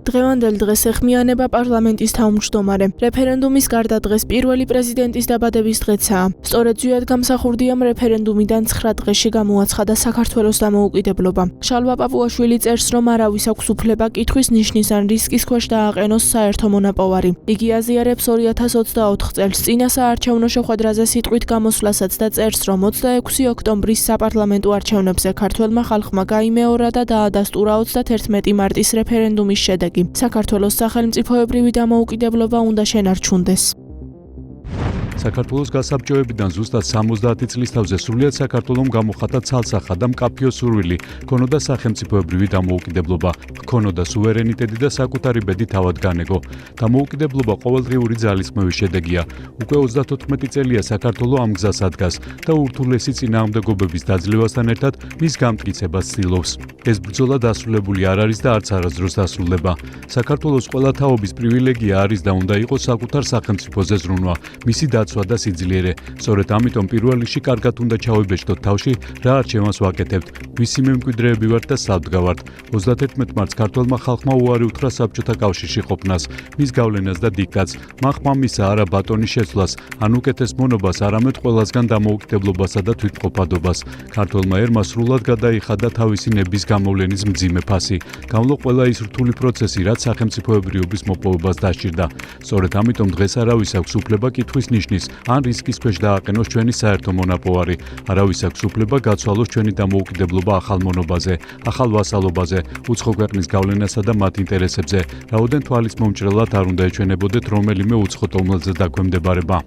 დღევანდელ დღეს ეხმიანება პარლამენტის თავმჯდომარე. რეფერენდუმის გარდა დღეს პირველი პრეზიდენტის დაბადების დღეცაა. სწორედ ზვიად გამსახურდიამ რეფერენდუმიდან 9 დღეში გამოაცხადა საქართველოს დამოუკიდებლობა. შალვა პაპუაშვილი წერს, რომ არავის აქვს უფლება კითხვის ნიშნის ან რისკის ქვეშ დააყენოს საერთო მონაპოვარი. იგი აზიარებს 2024 წელს წინა საარჩევნო შეხვედრაზე სიტყვით გამოსვლასაც და წერს, რომ 26 ოქტომბრის საპარლამენტო არჩევნებზე ქართველმა ხალხმა გაიმეორა და დაადასტურა 31 მარტის რეფერენდუმის შედეგი. საქართველოს სახელმწიფოებრივი დამოუკიდებლობა უნდა შენარჩუნდეს. საქართველოს გასაბჭოებიდან ზუსტად 70 წლის თავზე სრულიად საქართველომ გამოხატა ცალსახა და მკაფიო სურვილი, ქონოდა სახელმწიფოებრივი დამოუკიდებლობა, ქონოდა სუვერენიტეტი და საკუთარი ბედი თავად განეგო. დამოუკიდებლობა ყოველდღიური ძალისხმევის შედეგია. უკვე 34 წელია საქართველო ამ გზას ადგას და ურთულესი წინააღმდეგობების დაძლევასთან ერთად მის გამტკიცებას ცდილობს. ეს ბრძოლა დასრულებული არ არის და არც არასდროს დასრულდება. საქართველოს ყველა თაობის პრივილეგია არის და უნდა იყოს საკუთარ სახელმწიფოზე ზრუნვა, მისი დაცვა და სიძლიერე. სწორედ ამიტომ პირველ რიგში კარგად უნდა ჩავიბეჭდოთ თავში, რა არჩევანს ვაკეთებთ. მისი მემკვიდრეები ვართ და სალდგავართ. 31 მარტს ქართველმა ხალხმა უარი უთხრა საბჭოთა კავშირში ყოფნას, მის გავლენას და დიქტატს, მახმამისა არა ბატონის შეცვლას, ან უკეთეს მონობას, არამედ ყველასგან დამოუკიდებლობასა და თვითმყოფადობას. ქართველმა ერმა სრულად გადაიხადა თავისი ნების გამოვლენის მძიმე ფასი. გამლო ყველა ის რთული პროცესი, რაც სახელმწიფოებრიობის მოპოვებას დასჭირდა. სწორედ ამიტომ დღეს არავის აქვს უფლება კითხვის ნიშნის ან რისკის ქვეშ დააყენოს ჩვენი საერთო მონაპოვარი. არავის აქვს უფლება გაცვალოს ჩვენი დამოუკიდებლობა ახალ მონობაზე, ახალ ვასალობაზე, უცხო ქვეყნის გავლენასა და მათ ინტერესებზე. რაოდენ თვალის მომჭრელად არ უნდა ეჩვენებოდეთ რომელიმე უცხო ტომლებზე დაქვემდებარება.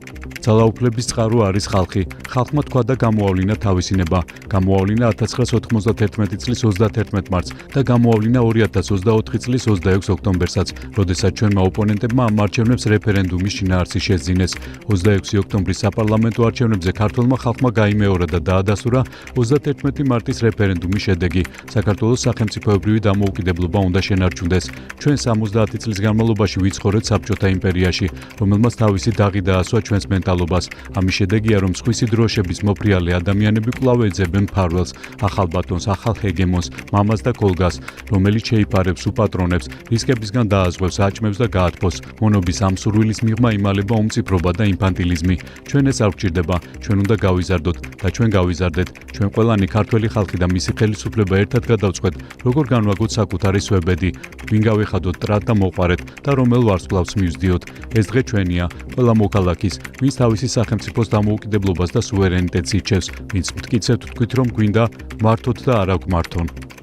ძალაუფლების წყარო არის ხალხი. ხალხმა თქვა და გამოავლინა თავისი ნება. გამოავლინა 1991 წლის 31 მარტს და გამოავლინა 2024 წლის 26 ოქტომბერსაც, როდესაც ჩვენმა ოპონენტებმა ამ არჩევნებს რეფერენდუმის შინაარსი შეძინეს. 26 ოქტომბრის საპარლამენტო არჩევნებზე ქართველმა ხალხმა გაიმეორა და დაადასტურა 31 მარტის რეფერენდუმის შედეგი. საქართველოს სახელმწიფოებრივი დამოუკიდებლობა უნდა შენარჩუნდეს. ჩვენ 70 წლის განმავლობაში ვიცხოვრეთ საბჭოთა იმპერიაში, რომელმაც თავისი დაღი დაასვა ჩვენს მენტალობას. ამის შედეგია, რომ სხვისი დროშების მოფრიალე ადამიანები კვლავ ეძებენ მფარველს, ახალ ბატონს, ახალ ჰეგემონს, მამას და კოლგას, რომელიც შეიფარებს, უპატრონებს, რისკებისგან დააზღვევს, აჭმევს და გაათბოს. მონობის ამ სურვილის მიღმა იმალება უმწიფრობა და ინფანტილიზმი. ჩვენ ეს არ გვჭირდება, ჩვენ უნდა გავიზარდოთ და ჩვენ გავიზარდეთ. ჩვენ ყველანი ქართველი ხალხი და მისი ხელისუფლება ერთად გადავწყვეტ, როგორ განვაგოთ საკუთარი სვებედი, ვინ გავეხადოთ ტრად და მოყარეთ და რომელ ვარსკვლავს მივსდიოთ. ეს დღე ჩვენია, ყველა მოქალაქის, ვინც თავისი სახელმწიფოს დამოუკიდებლობას და სუვერენიტეტს ირჩევს, ვინც მტკიცებთ თქვით, რომ გვინდა მართოთ და არა გვმართონ.